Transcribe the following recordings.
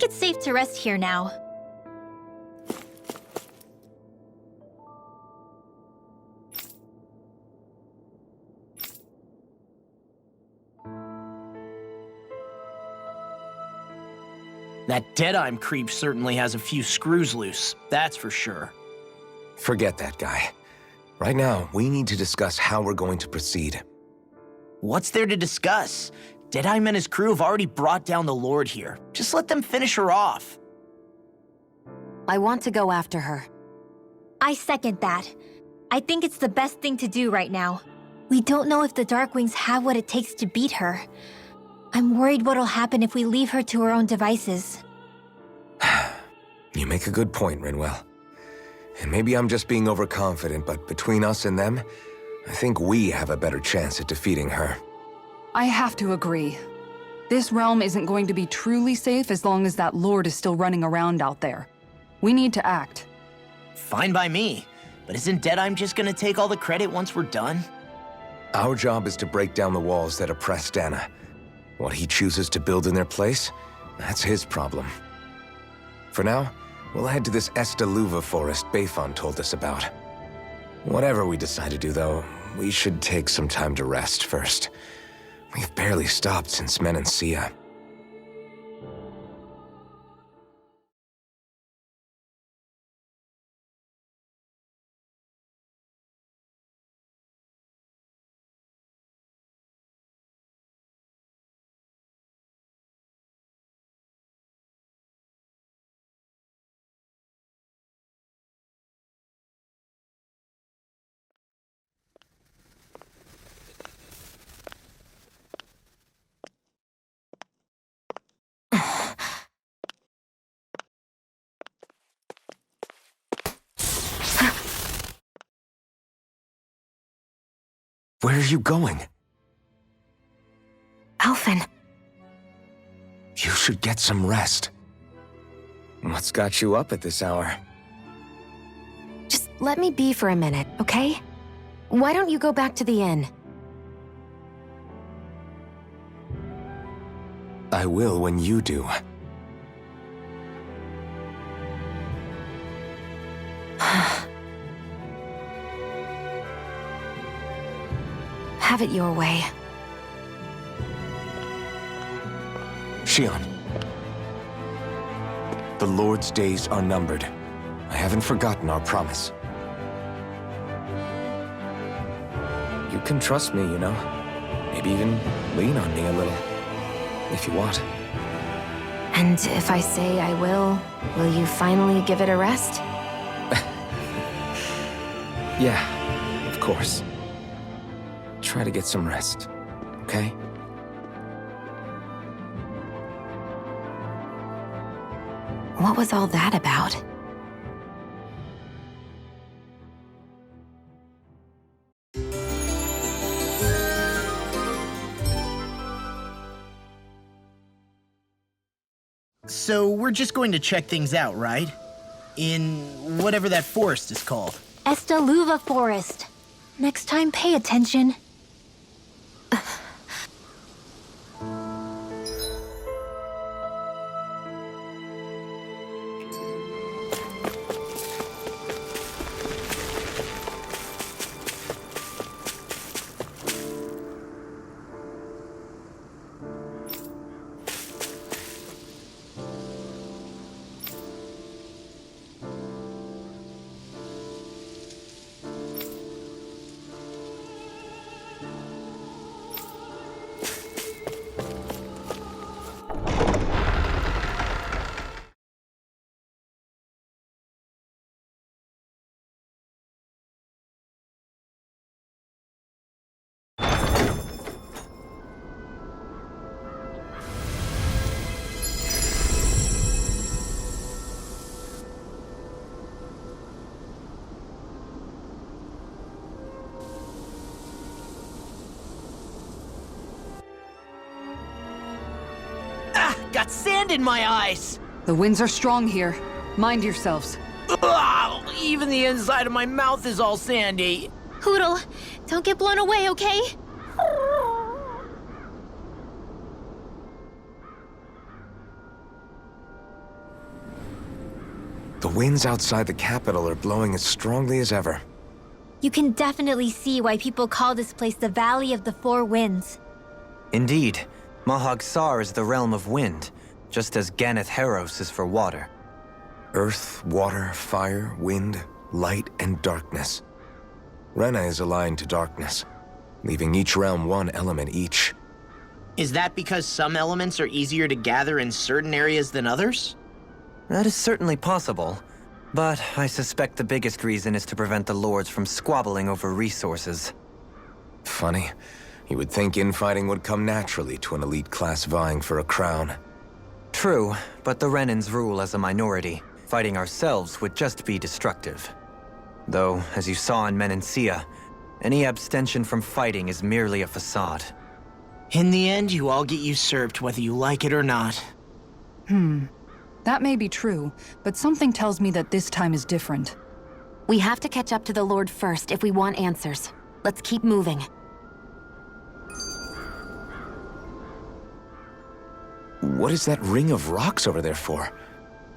it's safe to rest here now. That Deadime creep certainly has a few screws loose, that's for sure. Forget that guy. Right now, we need to discuss how we're going to proceed. What's there to discuss? Deadime and his crew have already brought down the Lord here. Just let them finish her off. I want to go after her. I second that. I think it's the best thing to do right now. We don't know if the Darkwings have what it takes to beat her. I'm worried what'll happen if we leave her to her own devices. You make a good point, Rinwell. And maybe I'm just being overconfident, but between us and them, I think we have a better chance at defeating her. I have to agree. This realm isn't going to be truly safe as long as that Lord is still running around out there. We need to act. Fine by me. But isn't Deadime just gonna take all the credit once we're done? Our job is to break down the walls that oppress Dana. What he chooses to build in their place, that's his problem. For now, we'll head to this Estaluva forest Bayfon told us about. Whatever we decide to do, though, we should take some time to rest first. We've barely stopped since Menancia. Where are you going? Alphen. You should get some rest. What's got you up at this hour? Just let me be for a minute, okay? Why don't you go back to the inn? I will when you do. Have it your way. Shionne. The Lord's days are numbered. I haven't forgotten our promise. You can trust me, you know. Maybe even lean on me a little, if you want. And if I say I will you finally give it a rest? Yeah, of course. Try to get some rest, okay? What was all that about? So we're just going to check things out, right? In whatever that forest is called. Estaluva Forest. Next time, pay attention. Got sand in my eyes! The winds are strong here. Mind yourselves. Ugh, even the inside of my mouth is all sandy. Hootle, don't get blown away, okay? The winds outside the capital are blowing as strongly as ever. You can definitely see why people call this place the Valley of the Four Winds. Indeed, Mahag Sar is the realm of wind, just as Ganeth Heros is for water. Earth, water, fire, wind, light, and darkness. Rena is aligned to darkness, leaving each realm one element each. Is that because some elements are easier to gather in certain areas than others? That is certainly possible, but I suspect the biggest reason is to prevent the lords from squabbling over resources. Funny. You would think infighting would come naturally to an elite class vying for a crown. True, but the Renans rule as a minority. Fighting ourselves would just be destructive. Though, as you saw in Menancia, any abstention from fighting is merely a facade. In the end, you all get usurped whether you like it or not. That may be true, but something tells me that this time is different. We have to catch up to the Lord first if we want answers. Let's keep moving. What is that ring of rocks over there for?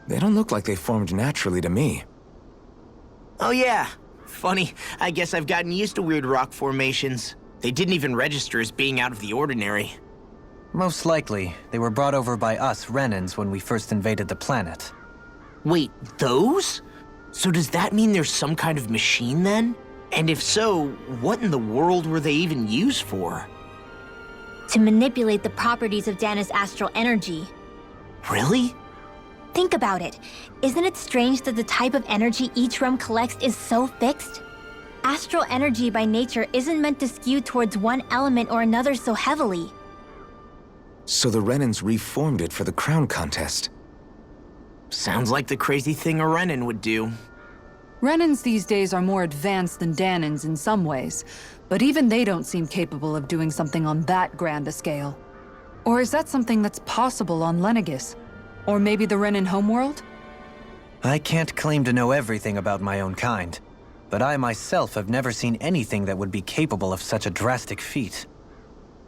They don't look like they formed naturally to me. Oh yeah. Funny, I guess I've gotten used to weird rock formations. They didn't even register as being out of the ordinary. Most likely, they were brought over by us Renans when we first invaded the planet. Wait, those? So does that mean there's some kind of machine then? And if so, what in the world were they even used for? To manipulate the properties of Dana's astral energy. Really? Think about it. Isn't it strange that the type of energy each realm collects is so fixed? Astral energy by nature isn't meant to skew towards one element or another so heavily. So the Renans reformed it for the crown contest. Sounds like the crazy thing a Renan would do. Renans these days are more advanced than Danans in some ways, but even they don't seem capable of doing something on that grand a scale. Or is that something that's possible on Lenegis? Or maybe the Renan homeworld? I can't claim to know everything about my own kind, but I myself have never seen anything that would be capable of such a drastic feat.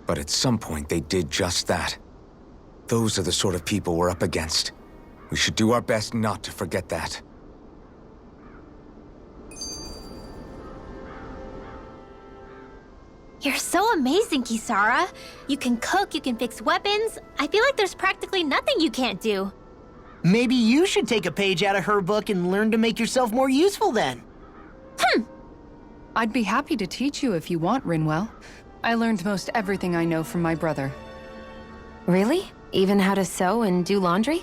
But at some point they did just that. Those are the sort of people we're up against. We should do our best not to forget that. You're so amazing, Kisara. You can cook, you can fix weapons. I feel like there's practically nothing you can't do. Maybe you should take a page out of her book and learn to make yourself more useful then. I'd be happy to teach you if you want, Rinwell. I learned most everything I know from my brother. Really? Even how to sew and do laundry?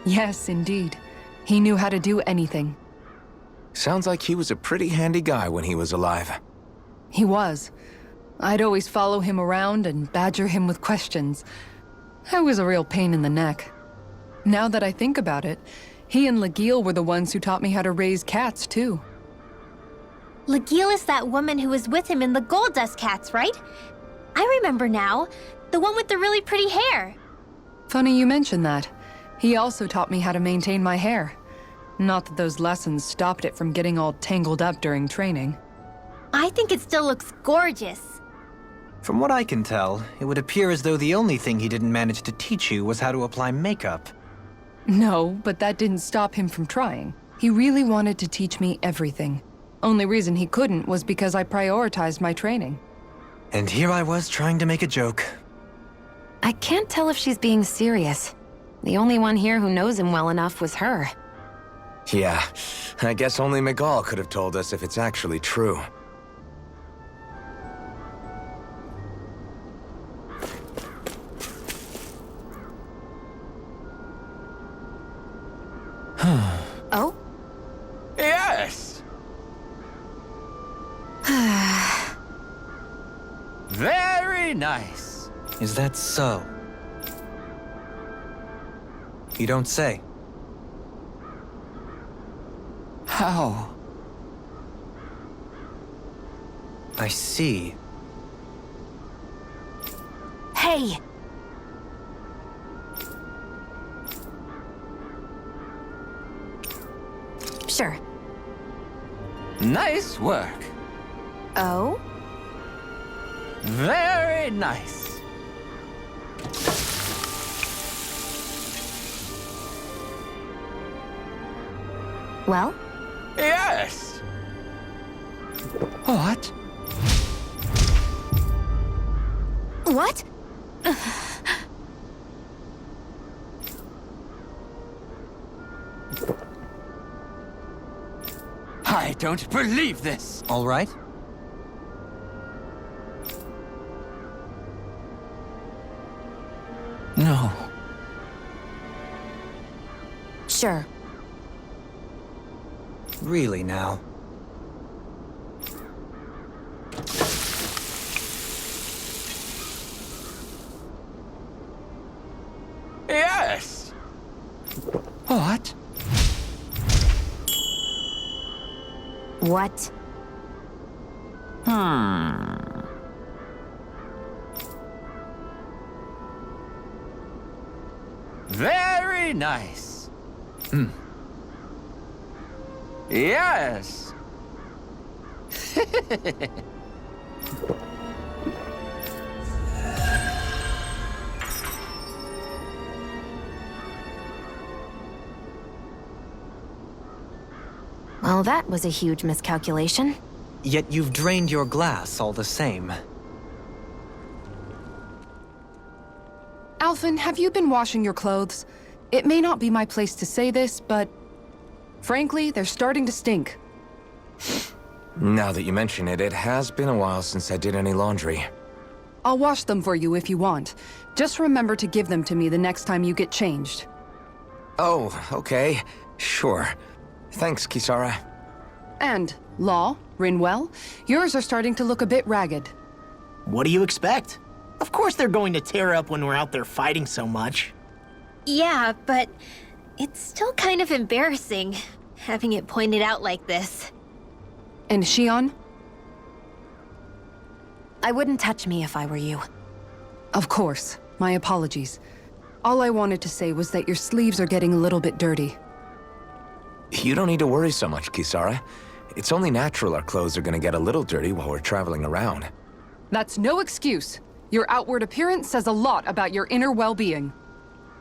Yes, indeed. He knew how to do anything. Sounds like he was a pretty handy guy when he was alive. He was. I'd always follow him around and badger him with questions. I was a real pain in the neck. Now that I think about it, he and Legil were the ones who taught me how to raise cats, too. Legil is that woman who was with him in the Gold Dust Cats, right? I remember now. The one with the really pretty hair. Funny you mention that. He also taught me how to maintain my hair. Not that those lessons stopped it from getting all tangled up during training. I think it still looks gorgeous. From what I can tell, it would appear as though the only thing he didn't manage to teach you was how to apply makeup. No, but that didn't stop him from trying. He really wanted to teach me everything. Only reason he couldn't was because I prioritized my training. And here I was trying to make a joke. I can't tell if she's being serious. The only one here who knows him well enough was her. Yeah, I guess only Miguel could have told us if it's actually true. Oh? Yes! Very nice. Is that so? You don't say. How? I see. Hey! Sure. Nice work. Oh? Very nice. Well? Yes! What? What? I don't believe this! All right? No. Sure. Really now? Yes! What? What? Very nice. Yes! Well, that was a huge miscalculation. Yet you've drained your glass all the same. Alphen, have you been washing your clothes? It may not be my place to say this, but frankly, they're starting to stink. Now that you mention it, it has been a while since I did any laundry. I'll wash them for you if you want. Just remember to give them to me the next time you get changed. Oh, okay. Sure. Thanks, Kisara. And, Law, Rinwell, yours are starting to look a bit ragged. What do you expect? Of course they're going to tear up when we're out there fighting so much. Yeah, but it's still kind of embarrassing, having it pointed out like this. And Shionne? I wouldn't touch me if I were you. Of course. My apologies. All I wanted to say was that your sleeves are getting a little bit dirty. You don't need to worry so much, Kisara. It's only natural our clothes are gonna get a little dirty while we're traveling around. That's no excuse. Your outward appearance says a lot about your inner well-being.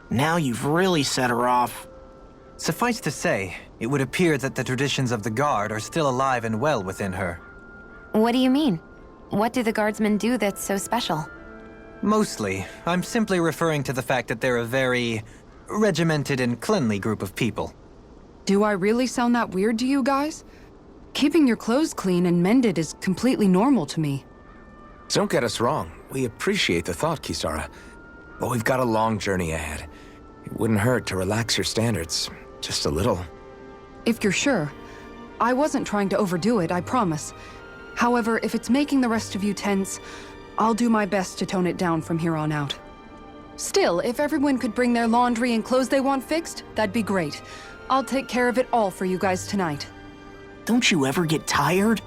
Now you've really set her off. Suffice to say, it would appear that the traditions of the Guard are still alive and well within her. What do you mean? What do the guardsmen do that's so special? Mostly, I'm simply referring to the fact that they're a very regimented and cleanly group of people. Do I really sound that weird to you guys? Keeping your clothes clean and mended is completely normal to me. Don't get us wrong. We appreciate the thought, Kisara. But we've got a long journey ahead. It wouldn't hurt to relax your standards. Just a little. If you're sure. I wasn't trying to overdo it, I promise. However, if it's making the rest of you tense, I'll do my best to tone it down from here on out. Still, if everyone could bring their laundry and clothes they want fixed, that'd be great. I'll take care of it all for you guys tonight. Don't you ever get tired?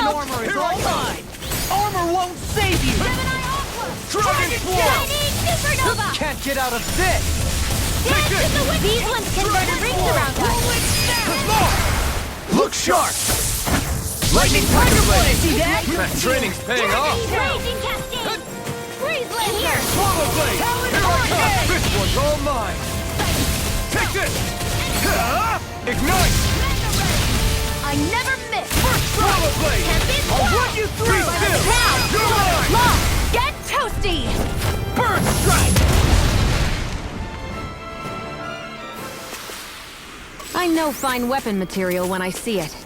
Armor is all mine! Armor won't save you! Dragon Swarm! Supernova! Can't get out of this! Dance in the wind! These ones can run rings around us! Look sharp! Lightning Tiger Blade! See that? That training's paying off! Raging Cascade! Freeze Blade here! Swallow Blade! Here I come! This one's all mine! Take this! Ignite! I never miss! Swallow Blade! I'll run you through! You're mine! Lost! Get toasty! Bird Strike! I know fine weapon material when I see it.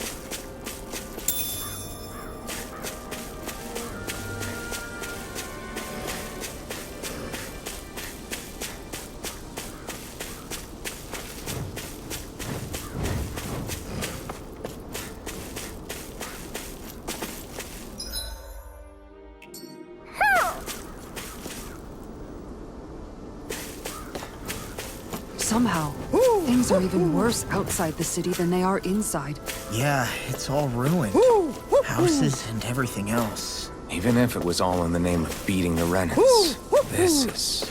Somehow, things are even worse outside the city than they are inside. Yeah, it's all ruined. Houses and everything else. Even if it was all in the name of beating the Renans, this is...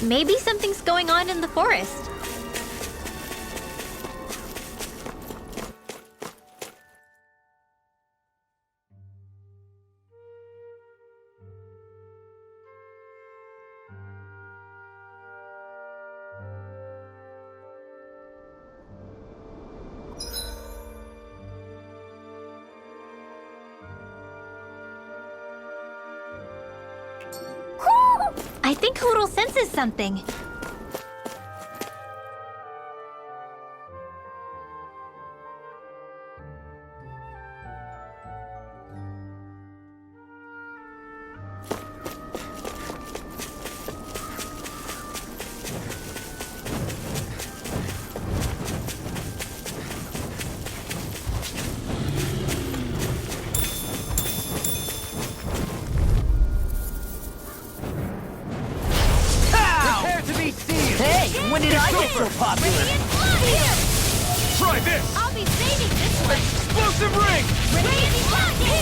Maybe something's going on in the forest. I think Hootle senses something. When did I get so popular? Try this! I'll be saving this one. Explosive ring!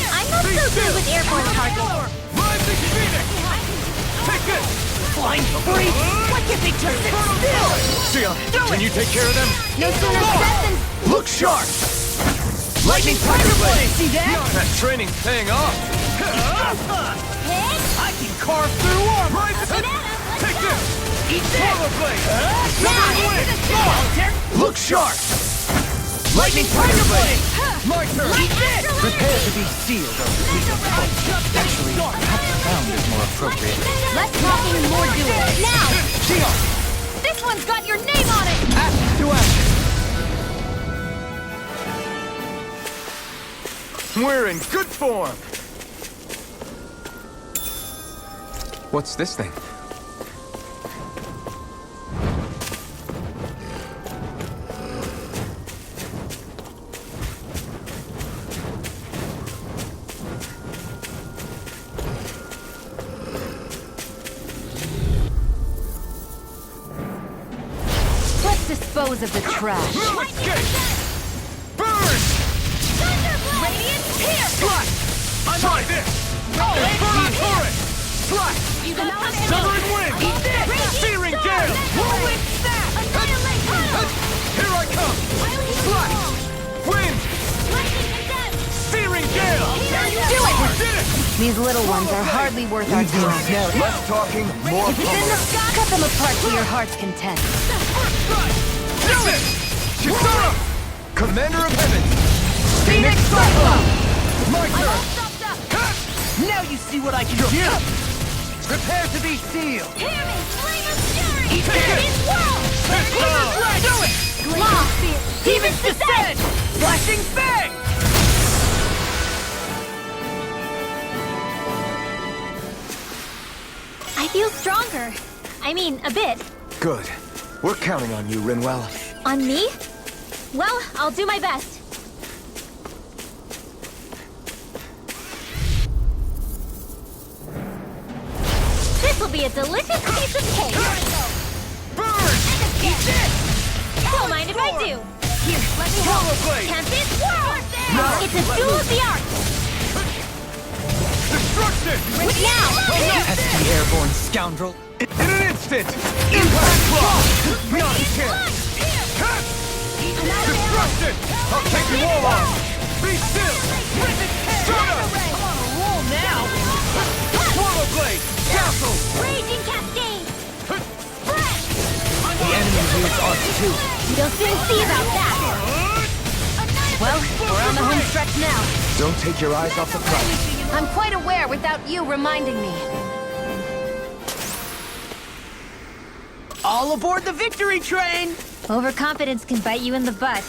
I'm not so good with airborne targets. Rising Phoenix! Take this! Flying freak! Why can't they just sit still? Shionne, can you take care of them? No sooner said than... Look sharp! Lightning Tiger Blade! See that? That training's paying off! I can carve through armor! Take this! Eat this! Blade! Now! Look sharp! Lightning Tiger Blade! My turn! Eat this! Prepare to be sealed, Actually, perhaps found is more appropriate. Less talking and more doing. Now! Shionne! This one's got your name on it! Action to action! We're in good form! What's this thing? Let's dispose of the trash. Burn! Radiant Pierce! Try this! Burn Torrent! Slash! You can Severing Wind! Eat this! Searing Gale! Whirlwind Snap! Annihilate Hootle! Here I come! Slash! Wind! Searing Gale! Do it! We did it! These little ones are hardly worth our time. Less talking, more If it's in the sky, cut them apart to your heart's content. Do it! Kisara! Commander of Heaven! Phoenix Cyclone! My turn! Now you see what I can do! Prepare to be sealed! Hear me! Flame of fury! Eat this! Do it! Gloss! Demon's Descent! Flashing Fang! I feel stronger. I mean, a bit. Good. We're counting on you, Rinwell. On me? Well, I'll do my best. This'll be a delicious piece of cake. Burn! Eat this! Don't mind if I do. Here, let me help. Swallow Blade! Tempest Whirl! It's a duel of the arts. Destruction! Now! Pesky airborne scoundrel. In an instant! Impact Block! Not a chance! Destruction! I'll take you all on! Be still! Shut up! Roll now! Swallow Blade! Castle! Raging Cascade! The enemy used arc too. You'll soon see about that. Well, we're on the home stretch now. Don't take your eyes off the prize. I'm quite aware without you reminding me. All aboard the victory train! Overconfidence can bite you in the butt.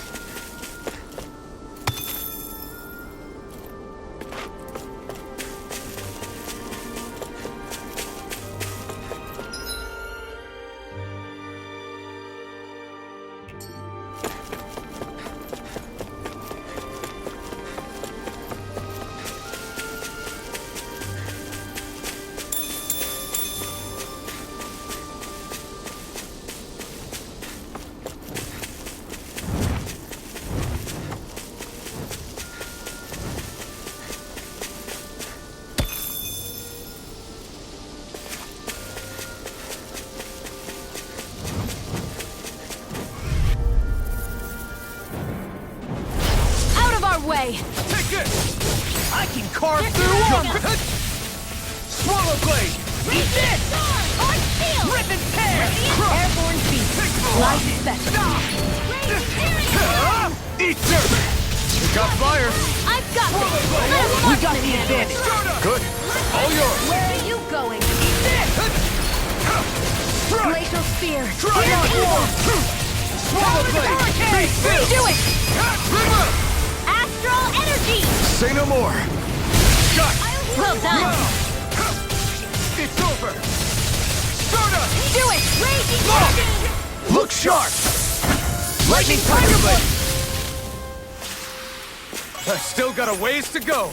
way! Take this! I can carve through armor! Swallow blade! Eat this! On shield! Rip and tear! Airborne beast! Light special! Eat dirt! We got fire! I've got this! We got the advantage! Good! All yours! Where are you going? Strike! Glacial spear! Try Here's it! evil! Swallow blade! Be still! Do it! Rinwell! Astral energy! Say no more! Shot! Well done! It's over! Stardust! Do it! Raging dragon! Look sharp! Lightning Tiger Blade! I've still got a ways to go!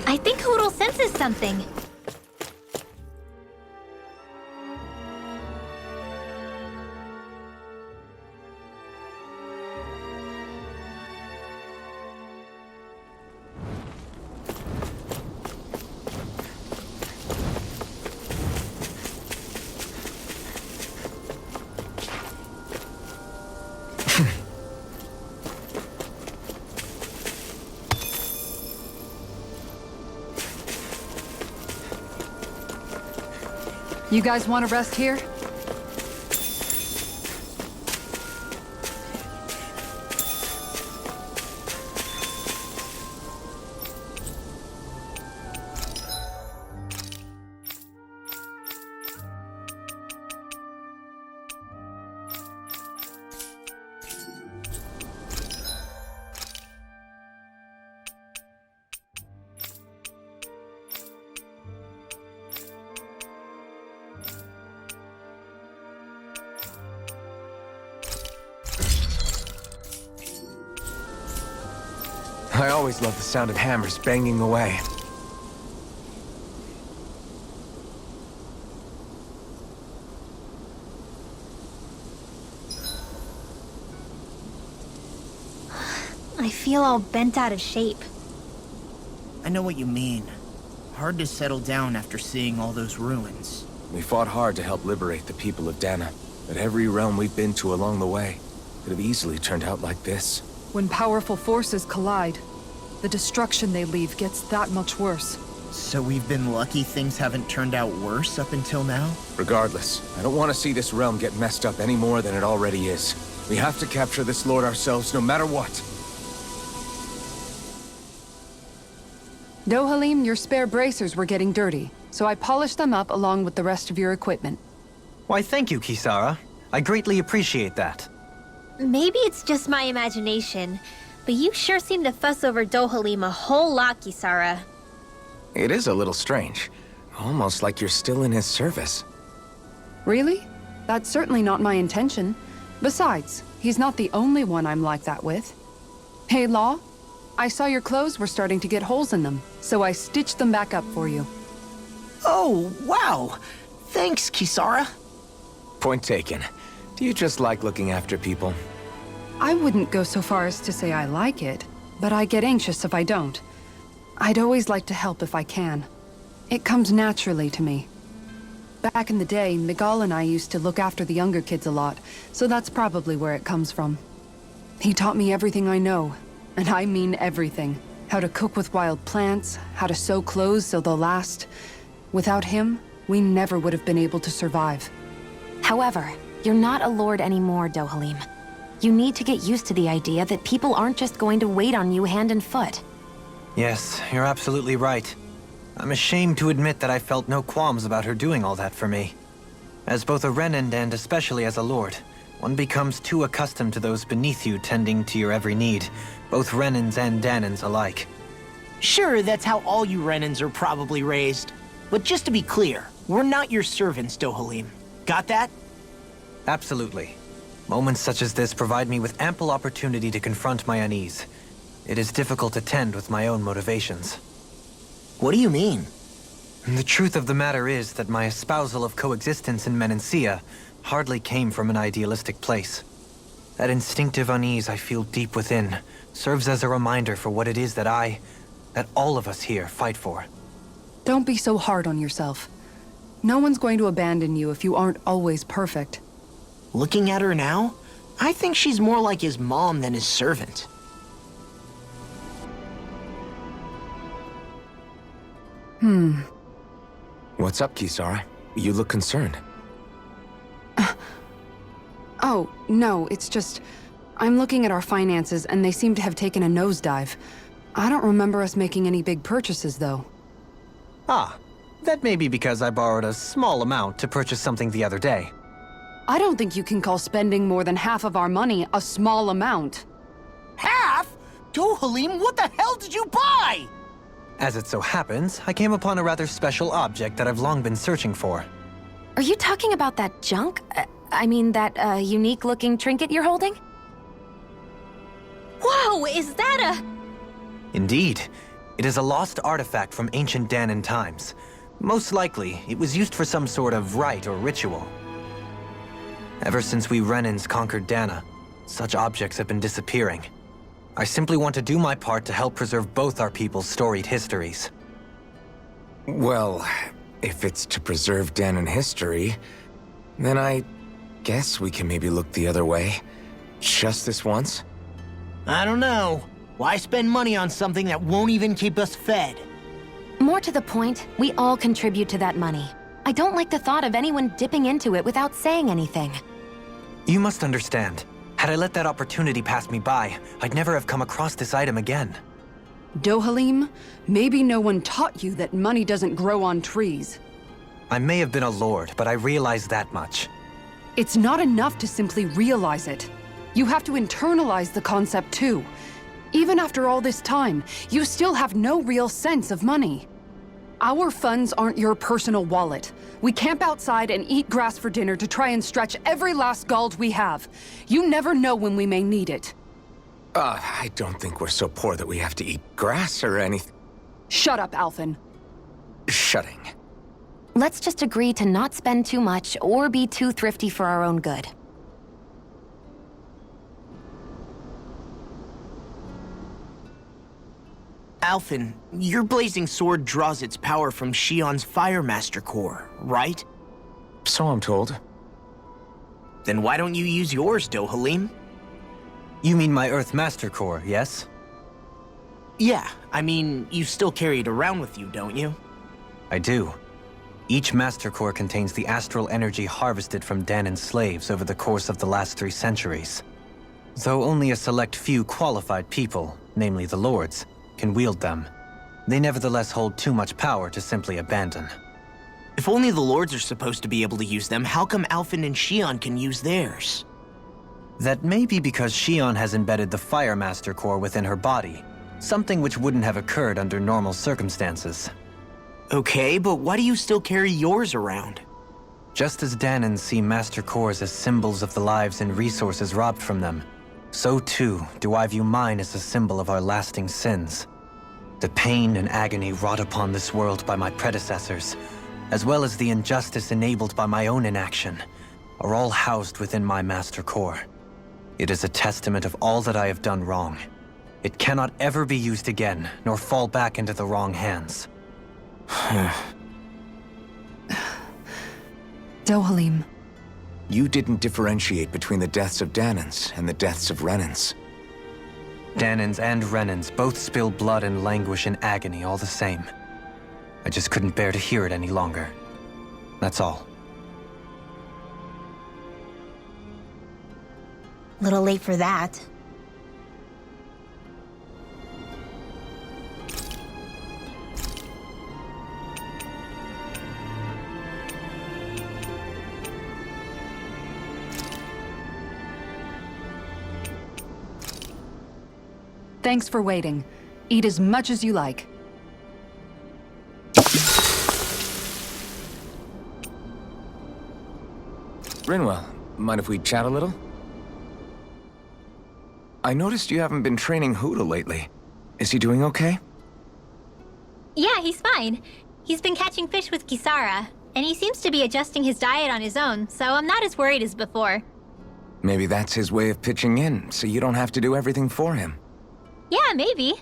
I think Hootle senses something. You guys want to rest here? I always love the sound of hammers banging away. I feel all bent out of shape. I know what you mean. Hard to settle down after seeing all those ruins. We fought hard to help liberate the people of Dana, but every realm we've been to along the way could have easily turned out like this. When powerful forces collide, the destruction they leave gets that much worse. So we've been lucky things haven't turned out worse up until now? Regardless, I don't want to see this realm get messed up any more than it already is. We have to capture this lord ourselves, no matter what. Dohalim, your spare bracers were getting dirty, so I polished them up along with the rest of your equipment. Why, thank you, Kisara. I greatly appreciate that. Maybe it's just my imagination, but you sure seem to fuss over Dohalim a whole lot, Kisara. It is a little strange. Almost like you're still in his service. Really? That's certainly not my intention. Besides, he's not the only one I'm like that with. Hey, Law, I saw your clothes were starting to get holes in them, so I stitched them back up for you. Oh, wow! Thanks, Kisara. Point taken. Do you just like looking after people? I wouldn't go so far as to say I like it, but I get anxious if I don't. I'd always like to help if I can. It comes naturally to me. Back in the day, Miguel and I used to look after the younger kids a lot, so that's probably where it comes from. He taught me everything I know, and I mean everything. How to cook with wild plants, how to sew clothes so they'll last. Without him, we never would have been able to survive. However, you're not a lord anymore, Dohalim. You need to get used to the idea that people aren't just going to wait on you hand and foot. Yes, you're absolutely right. I'm ashamed to admit that I felt no qualms about her doing all that for me. As both a Renan and especially as a lord, one becomes too accustomed to those beneath you tending to your every need, both Renans and Danans alike. Sure, that's how all you Renans are probably raised. But just to be clear, we're not your servants, Dohalim. Got that? Absolutely. Moments such as this provide me with ample opportunity to confront my unease. it is difficult to tend with my own motivations. What do you mean? The truth of the matter is that my espousal of coexistence in Menancia hardly came from an idealistic place. That instinctive unease I feel deep within serves as a reminder for what it is that all of us here fight for. Don't be so hard on yourself. No one's going to abandon you if you aren't always perfect. Looking at her now, I think she's more like his mom than his servant. What's up, Kisara? You look concerned. Oh, no, it's just... I'm looking at our finances and they seem to have taken a nosedive. I don't remember us making any big purchases, though. Ah, that may be because I borrowed a small amount to purchase something the other day. I don't think you can call spending more than half of our money a small amount. Half? Dohalim, what the hell did you buy? As it so happens, I came upon a rather special object that I've long been searching for. Are you talking about that junk? I mean, that unique-looking trinket you're holding? Whoa, is that a... Indeed. It is a lost artifact from ancient Danan times. Most likely, it was used for some sort of rite or ritual. Ever since we Renans conquered Dana, such objects have been disappearing. I simply want to do my part to help preserve both our people's storied histories. Well, if it's to preserve Danan history, then I guess we can maybe look the other way. Just this once? I don't know. Why spend money on something that won't even keep us fed? More to the point, we all contribute to that money. I don't like the thought of anyone dipping into it without saying anything. You must understand. Had I let that opportunity pass me by, I'd never have come across this item again. Dohalim, maybe no one taught you that money doesn't grow on trees. I may have been a lord, but I realize that much. It's not enough to simply realize it. You have to internalize the concept too. Even after all this time, you still have no real sense of money. Our funds aren't your personal wallet. We camp outside and eat grass for dinner to try and stretch every last gold we have. You never know when we may need it. I don't think we're so poor that we have to eat grass or anything. Shut up, Alphen. Shutting. Let's just agree to not spend too much or be too thrifty for our own good. Alphen, your blazing sword draws its power from Shionne's Fire Master core, right? So I'm told. Then why don't you use yours, Dohalim? You mean my Earth Master Core, yes? Yeah, I mean, you still carry it around with you, don't you? I do. Each Master Core contains the astral energy harvested from Danan's slaves over the course of the last 3 centuries. Though only a select few qualified people, namely the Lords, can wield them, they nevertheless hold too much power to simply abandon. If only the Lords are supposed to be able to use them, how come Alphen and Shionne can use theirs? That may be because Shionne has embedded the Fire Master Core within her body, something which wouldn't have occurred under normal circumstances. Okay, but why do you still carry yours around? Just as Danans see Master Cores as symbols of the lives and resources robbed from them, so too do I view mine as a symbol of our lasting sins. The pain and agony wrought upon this world by my predecessors, as well as the injustice enabled by my own inaction, are all housed within my Master Core. It is a testament of all that I have done wrong. It cannot ever be used again, nor fall back into the wrong hands. Dohalim. You didn't differentiate between the deaths of Danans and the deaths of Renans. Danans and Renans both spill blood and languish in agony all the same. I just couldn't bear to hear it any longer. That's all. Little late for that. Thanks for waiting. Eat as much as you like. Rinwell, mind if we chat a little? I noticed you haven't been training Hootle lately. Is he doing okay? Yeah, he's fine. He's been catching fish with Kisara, and he seems to be adjusting his diet on his own, so I'm not as worried as before. Maybe that's his way of pitching in, so you don't have to do everything for him. Yeah, maybe.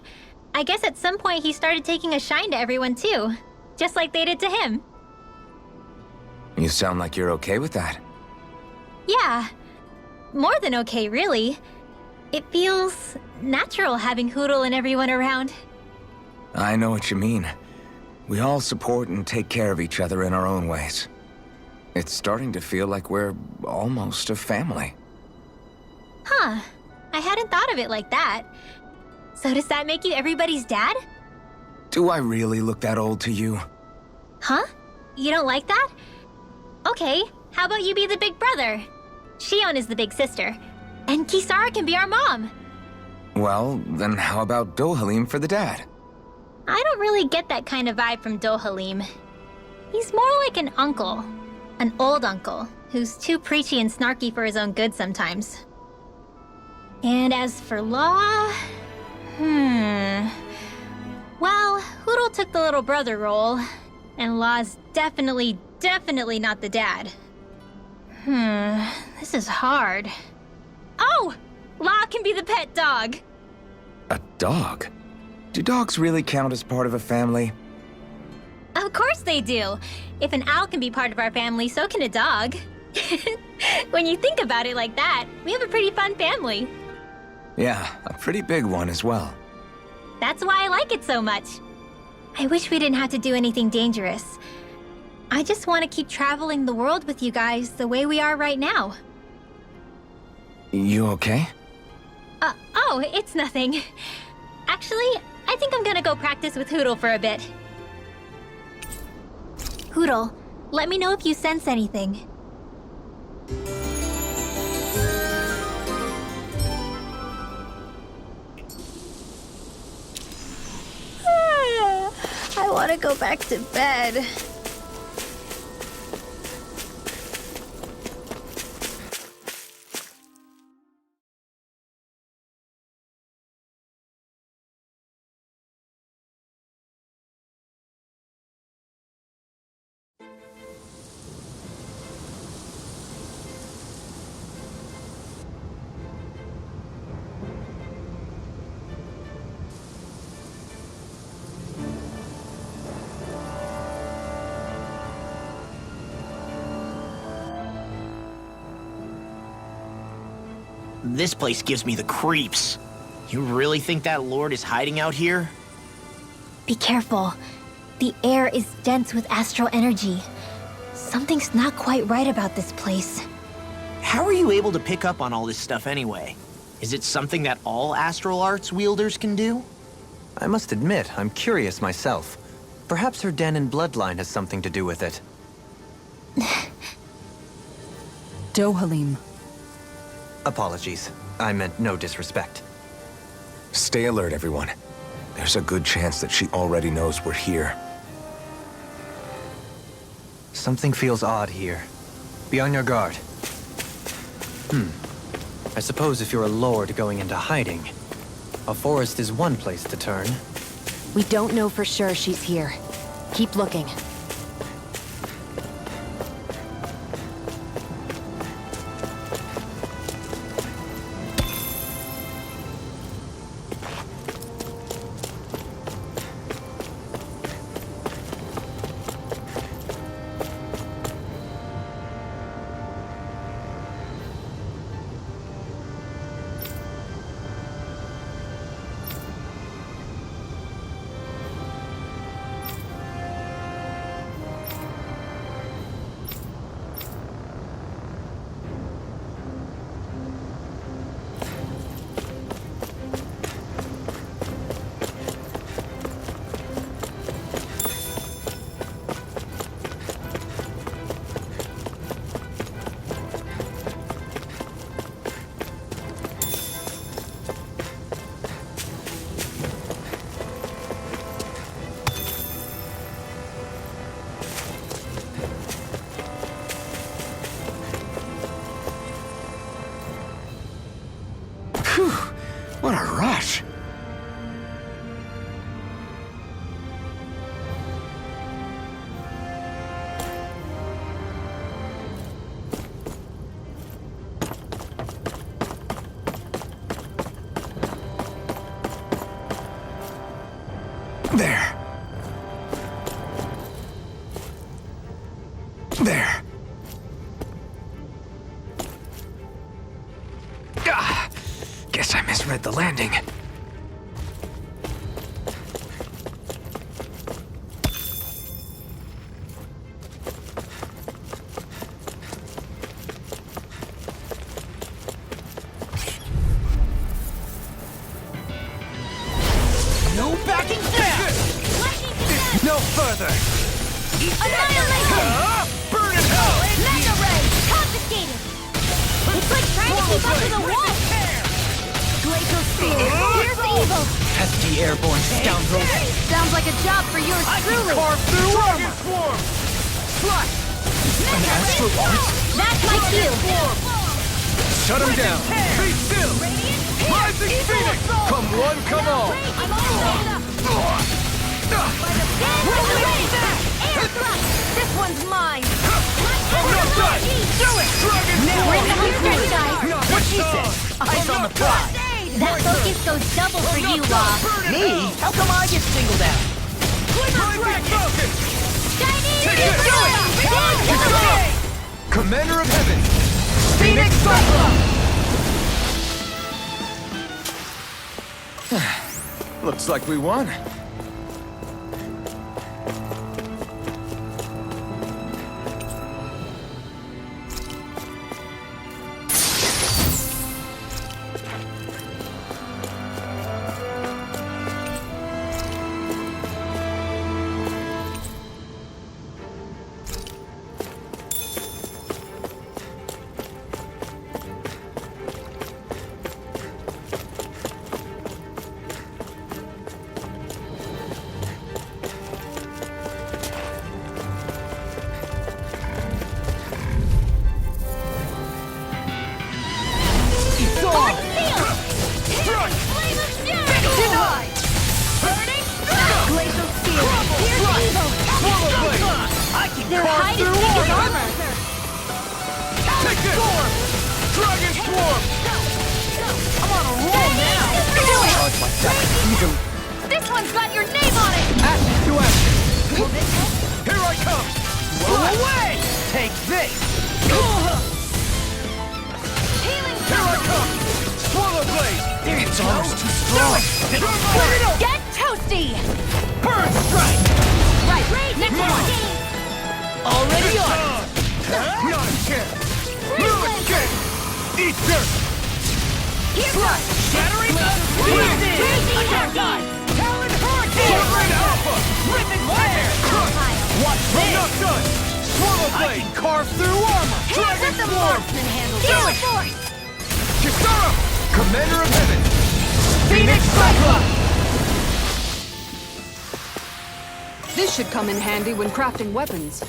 I guess at some point he started taking a shine to everyone too, just like they did to him. You sound like you're okay with that. Yeah. More than okay, really. It feels natural having Hootle and everyone around. I know what you mean. We all support and take care of each other in our own ways. It's starting to feel like we're almost a family. Huh. I hadn't thought of it like that. So does that make you everybody's dad? Do I really look that old to you? Huh? You don't like that? Okay, how about you be the big brother? Shionne is the big sister, and Kisara can be our mom. Well, then how about Dohalim for the dad? I don't really get that kind of vibe from Dohalim. He's more like an uncle. An old uncle, who's too preachy and snarky for his own good sometimes. And as for Law... Well, Hootle took the little brother role, and Law's definitely not the dad. This is hard. Oh! Law can be the pet dog! A dog? Do dogs really count as part of a family? Of course they do! If an owl can be part of our family, so can a dog. When you think about it like that, we have a pretty fun family. Yeah, a pretty big one as well. That's why I like it so much. I wish we didn't have to do anything dangerous. I just want to keep traveling the world with you guys the way we are right now. You okay? Oh, it's nothing. Actually, I think I'm gonna go practice with Hootle for a bit. Hootle, let me know if you sense anything. I want to go back to bed. This place gives me the creeps. You really think that lord is hiding out here? Be careful. The air is dense with astral energy. Something's not quite right about this place. How are you able to pick up on all this stuff anyway? Is it something that all astral arts wielders can do? I must admit, I'm curious myself. Perhaps her Danon bloodline has something to do with it. Dohalim. Apologies. I meant no disrespect. Stay alert, everyone. There's a good chance that she already knows we're here. Something feels odd here. Be on your guard. I suppose if you're a lord going into hiding, a forest is one place to turn. We don't know for sure she's here. Keep looking. What a rush! Guess I misread the landing. No backing down! No further! Annihilation! Burn in hell! Mega Ray! Confiscated! It's like trying to keep up with a wolf! Glacial Spear! Here's evil! Pesky airborne scoundrel. Sounds like a job for yours truly! Carve through armor! Swarm! Slash! An astral art? That's my cue! Shut him down! Be still! Rising Phoenix! Come one, come all! I'm all made up! Air thrust! This one's mine! I'm not done! Do it! Dragon We're in the home stretch, guys! Not what she said! Eyes on the prize! That focus goes double for you, Law! Me? How come I get singled out? Rising Falcon! Chinese! Take it! Do it! Kisara! Commander of Heaven! Phoenix Cyclops! Looks like we won. Their hide is thick as armor! Take this! Dragon Swarm! I'm on a roll now! Charge my sacrifice. This one's got your name on it! Action to action! Here I come! Blow away! Take this! Healing Here I come! Swallow Blade! Its armor's too strong. Get toasty! Burn Strike! Right, next one! Already on! Not a chance! Ruin King! Eat dirt! Here's Shattering! Attack die! Talon Hurricane! Short-range Alpha! Rhythmic Fire! Watch this! I'm not done! Swallow Blade! I can carve through armor! Dragon Swarm! Gale Force! Kisara! Commander of Heaven! Phoenix Cyclops! This should come in handy when crafting weapons.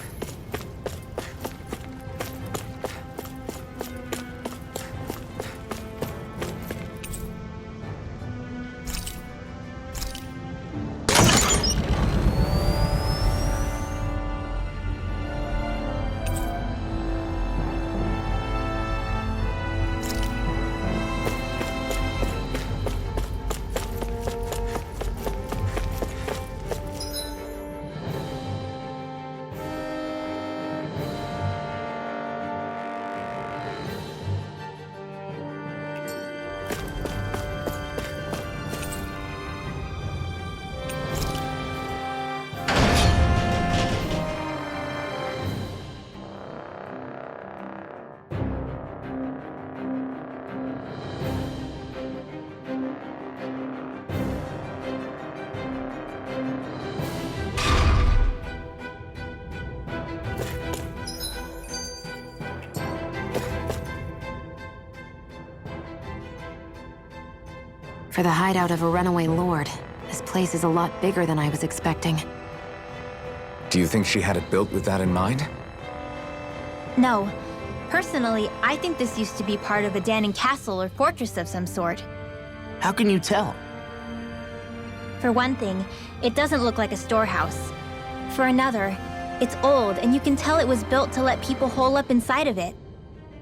For the hideout of a runaway lord, this place is a lot bigger than I was expecting. Do you think she had it built with that in mind? No. Personally, I think this used to be part of a Danon castle or fortress of some sort. How can you tell? For one thing, it doesn't look like a storehouse. For another, it's old and you can tell it was built to let people hole up inside of it.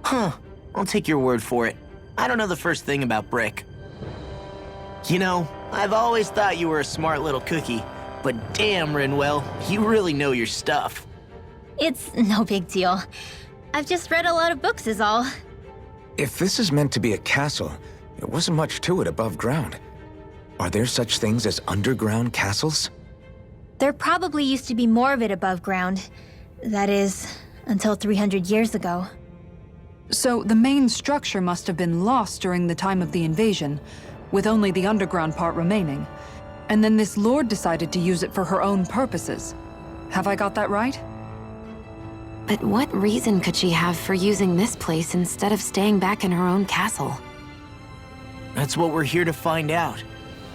Huh. I'll take your word for it. I don't know the first thing about brick. You know, I've always thought you were a smart little cookie, but damn, Rinwell, you really know your stuff. It's no big deal. I've just read a lot of books is all. If this is meant to be a castle, there wasn't much to it above ground. Are there such things as underground castles? There probably used to be more of it above ground. That is, until 300 years ago. So the main structure must have been lost during the time of the invasion, with only the underground part remaining. And then this lord decided to use it for her own purposes. Have I got that right? But what reason could she have for using this place instead of staying back in her own castle? That's what we're here to find out.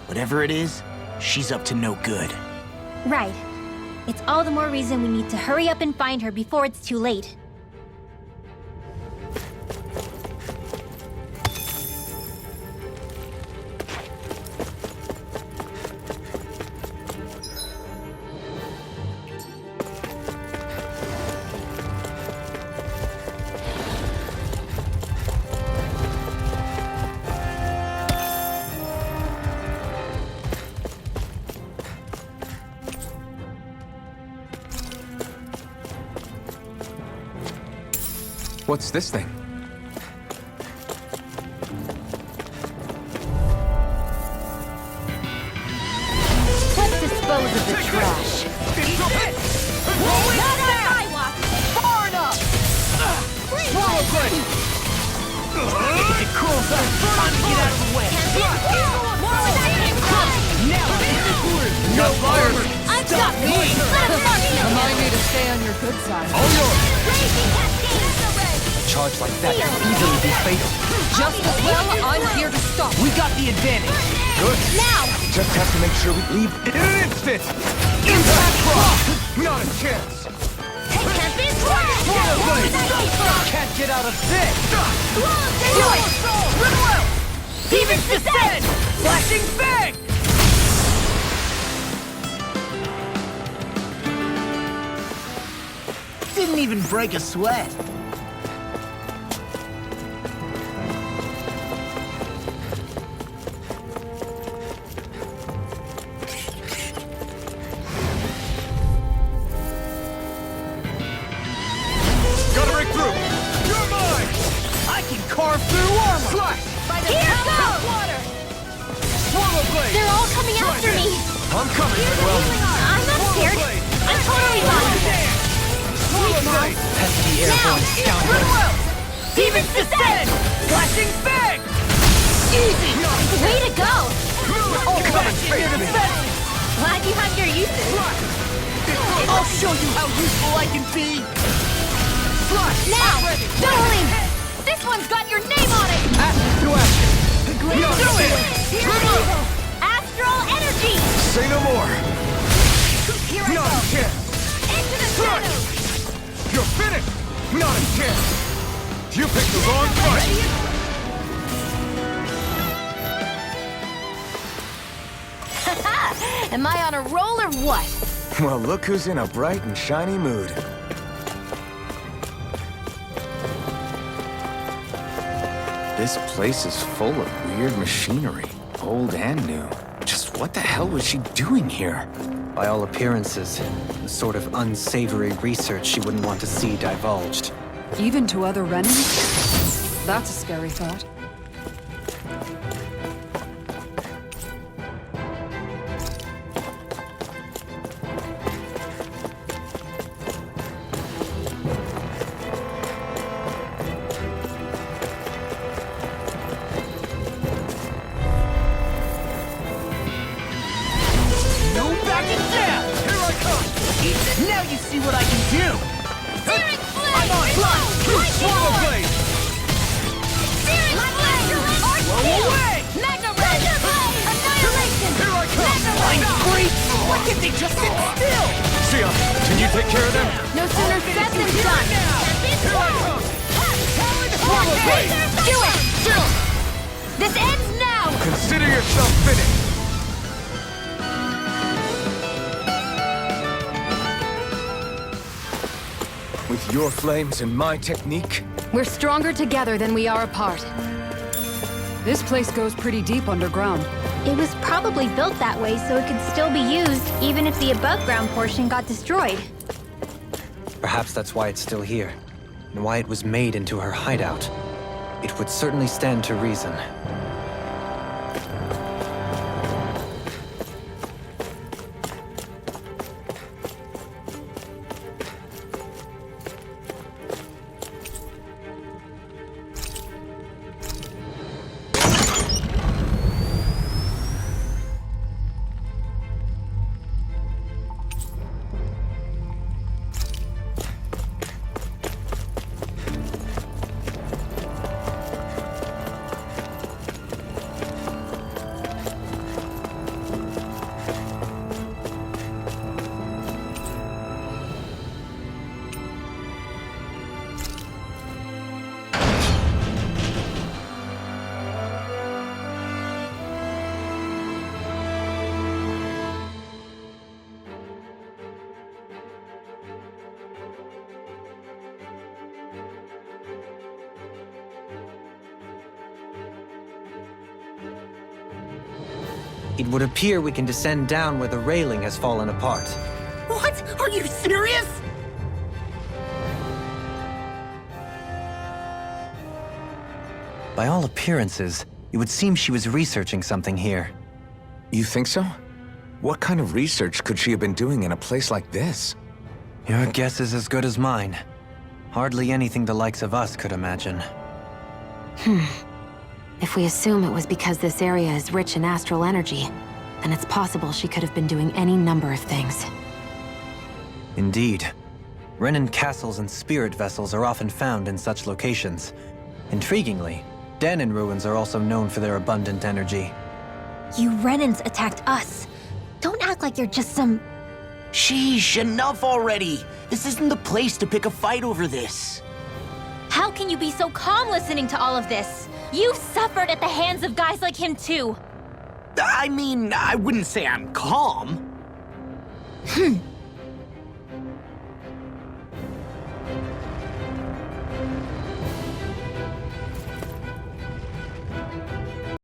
Whatever it is, she's up to no good. Right. It's all the more reason we need to hurry up and find her before it's too late. What's this thing? Let's dispose of the trash. Not on my watch! Far enough! Swallow blade! It crawls up. Time to get out of the way. No fire! I've got me! Let him mark you! Remind me to stay on your good side. All yours! Raging cascade! A charge like that could easily be fatal. Just as well, I'm here to stop. We got the advantage. Good. Now! Just have to make sure we leave. In an instant! Impact block! Not a chance! Can't be squared! Can't get out of this! Do it! Rinwell! Demons descend! Flashing bang! Didn't even break a sweat. Gotta break through! You're mine! I can carve through armor. Slash! Here goes! Swallow blade! They're all coming after me! I'm coming. Well, I'm not scared! I'm totally fine! Swallow blade! Pesky airborne scoundrel. Rinwell! Demons descend! Flashing bang! Easy! Way to go! Come and face me! Glad you have your uses. I'll show you how useful I can be. Now! Dohalim! This one's got your name on it! To action! Do it! Astral energy! say no more. Here I Not go! a chance! Into the Strike! shadows! You're finished! Not a chance! You picked the wrong fight! Am I on a roll or what? Well, look who's in a bright and shiny mood. This place is full of weird machinery, old and new. Just what the hell was she doing here? By all appearances, the sort of unsavory research she wouldn't want to see divulged. Even to other Renans? That's a scary thought. No backing down! Here I come! Now you see what I can do! Searing flame! I'm on fly! Swallow blade! Searing flame! Blow away! Magna Ray! Annihilation! Here I come! I'm free! Why can't they just sit still? Shionne, can you take care of them? No sooner said than done! Here I come! Swallow blade! Do it! This ends now! Consider yourself finished! With your flames and my technique? We're stronger together than we are apart. This place goes pretty deep underground. It was probably built that way so it could still be used, even if the above-ground portion got destroyed. Perhaps that's why it's still here, and why it was made into her hideout. It would certainly stand to reason. It would appear we can descend down where the railing has fallen apart. What? Are you serious? By all appearances, it would seem she was researching something here. You think so? What kind of research could she have been doing in a place like this? Your guess is as good as mine. Hardly anything the likes of us could imagine. If we assume it was because this area is rich in astral energy, then it's possible she could have been doing any number of things. Indeed. Renin castles and spirit vessels are often found in such locations. Intriguingly, Dahnan ruins are also known for their abundant energy. You Renans attacked us. Don't act like you're just some... Sheesh, enough already. This isn't the place to pick a fight over this. How can you be so calm listening to all of this? You suffered at the hands of guys like him too. I mean, I wouldn't say I'm calm.